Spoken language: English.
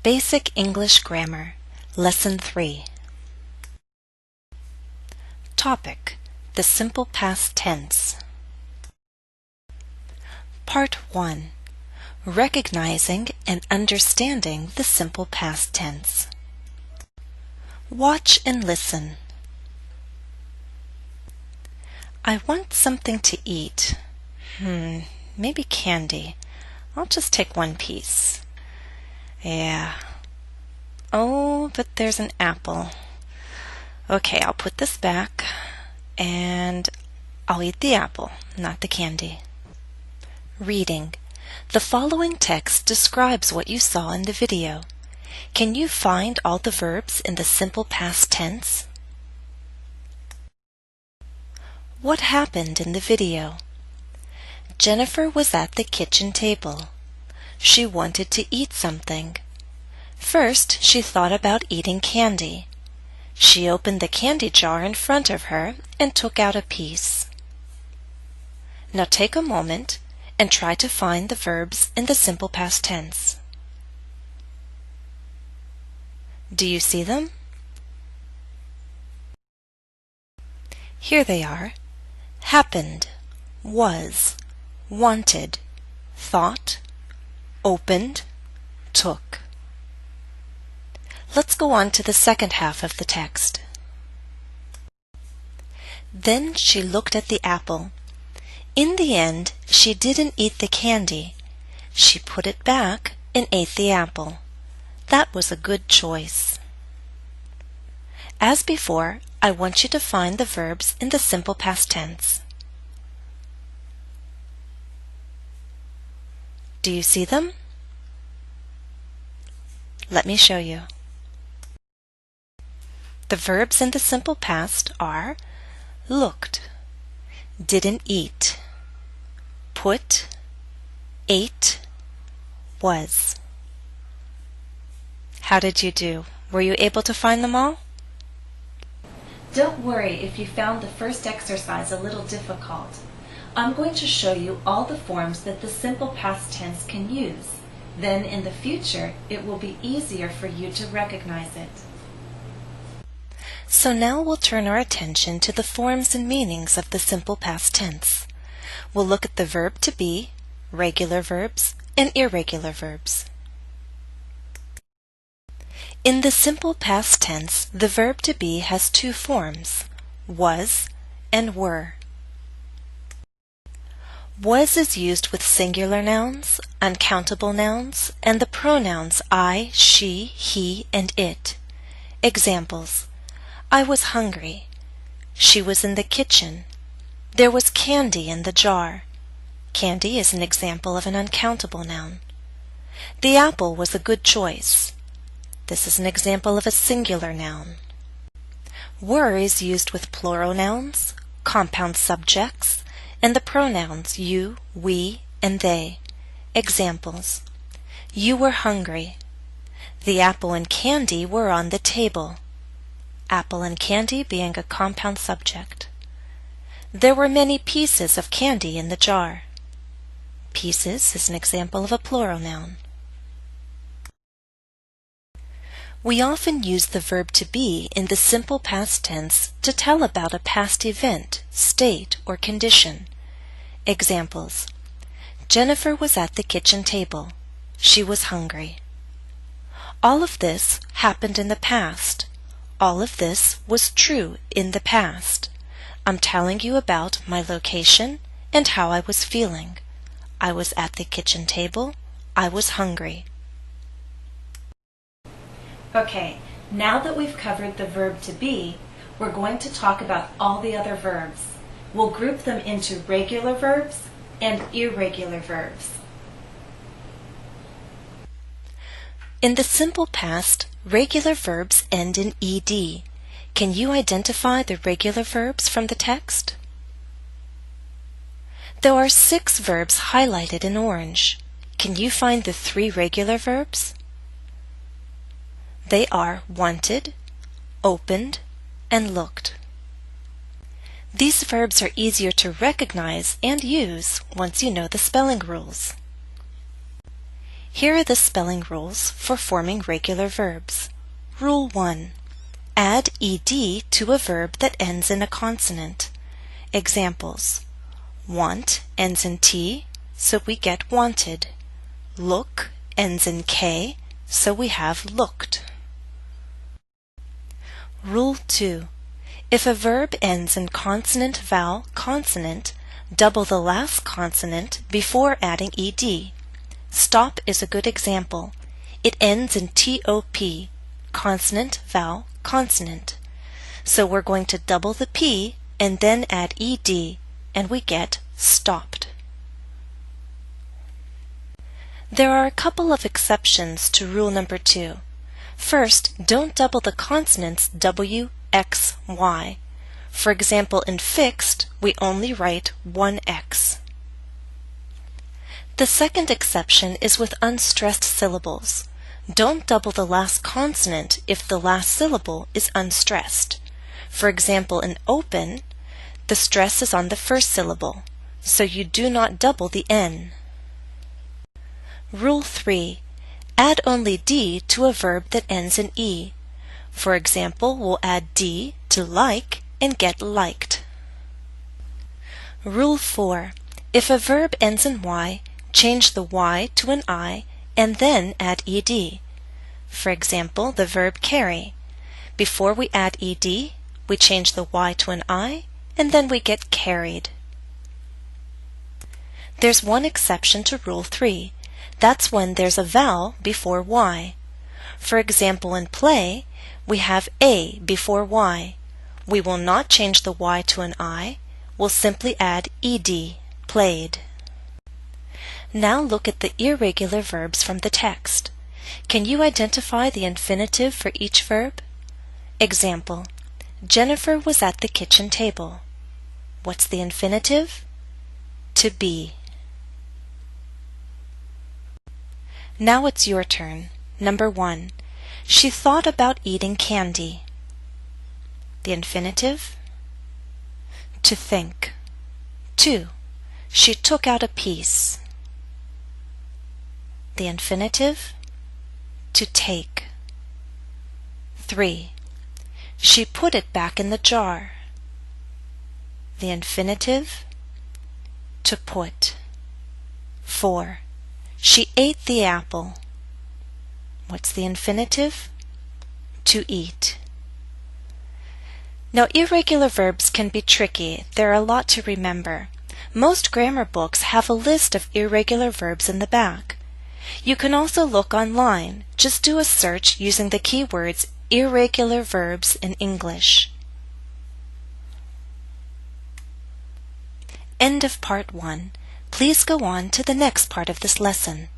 Basic English Grammar, Lesson 3. Topic: The simple past tense. Part 1. Recognizing and understanding the simple past tense. Watch and listen. I want something to eat. Maybe candy. I'll just take one piece. Yeah. Oh, but there's an apple. Okay, I'll put this back and I'll eat the apple, not the candy. Reading. The following text describes what you saw in the video. Can you find all the verbs in the simple past tense? What happened in the video? Jennifer was at the kitchen table. She wanted to eat something. First, she thought about eating candy. She opened the candy jar in front of her and took out a piece. Now take a moment and try to find the verbs in the simple past tense. Do you see them? Here they are. Happened, was, wanted, thought, opened, took. Let's go on to the second half of the text. Then she looked at the apple. In the end, she didn't eat the candy. She put it back and ate the apple. That was a good choice. As before, I want you to find the verbs in the simple past tense. Do you see them? Let me show you. The verbs in the simple past are looked, didn't eat, put, ate, was. How did you do? Were you able to find them all? Don't worry if you found the first exercise a little difficult. I'm going to show you all the forms that the simple past tense can use. Then in the future, it will be easier for you to recognize it. So now we'll turn our attention to the forms and meanings of the simple past tense. We'll look at the verb to be, regular verbs, and irregular verbs. In the simple past tense, the verb to be has two forms, was and were. Was is used with singular nouns, uncountable nouns, and the pronouns I, she, he, and it. Examples: I was hungry. She was in the kitchen. There was candy in the jar. Candy is an example of an uncountable noun. The apple was a good choice. This is an example of a singular noun. Were is used with plural nouns, compound subjects, and the pronouns you, we, and they. Examples: you were hungry. The apple and candy were on the table. Apple and candy being a compound subject. There were many pieces of candy in the jar. Pieces is an example of a plural noun. We often use the verb to be in the simple past tense to tell about a past event, state, or condition. Examples: Jennifer was at the kitchen table. She was hungry. All of this happened in the past. All of this was true in the past. I'm telling you about my location and how I was feeling. I was at the kitchen table. I was hungry. Okay, now that we've covered the verb to be, we're going to talk about all the other verbs. We'll group them into regular verbs and irregular verbs. In the simple past, regular verbs end in ed. Can you identify the regular verbs from the text? There are 6 verbs highlighted in orange. Can you find the 3 regular verbs? They are wanted, opened, and looked. These verbs are easier to recognize and use once you know the spelling rules. Here are the spelling rules for forming regular verbs. Rule 1. Add ed to a verb that ends in a consonant. Examples. Want ends in T, so we get wanted. Look ends in K, so we have looked. Rule 2. If a verb ends in consonant, vowel, consonant, double the last consonant before adding ed. Stop is a good example. It ends in TOP, consonant, vowel, consonant. So we're going to double the P and then add ed, and we get stopped. There are a couple of exceptions to rule number 2. First, don't double the consonants W, X, Y. For example, in fixed, we only write one X. The second exception is with unstressed syllables. Don't double the last consonant if the last syllable is unstressed. For example, in open, the stress is on the first syllable, so you do not double the N. Rule 3. Add only D to a verb that ends in E. For example, we'll add D to like and get liked. Rule 4. If a verb ends in Y, change the Y to an I and then add ed. For example, the verb carry. Before we add ed, we change the Y to an I and then we get carried. There's one exception to Rule 3. That's when there's a vowel before Y. For example, in play, we have A before Y. We will not change the Y to an I. We'll simply add ed, played. Now look at the irregular verbs from the text. Can you identify the infinitive for each verb? Example. Jennifer was at the kitchen table. What's the infinitive? To be. Now it's your turn. Number 1. She thought about eating candy. The infinitive? To think. 2. She took out a piece. The infinitive? To take. 3. She put it back in the jar. The infinitive? To put. 4. She ate the apple. What's the infinitive? To eat. Now, irregular verbs can be tricky. There are a lot to remember. Most grammar books have a list of irregular verbs in the back. You can also look online. Just do a search using the keywords irregular verbs in English. End of part 1. Please go on to the next part of this lesson.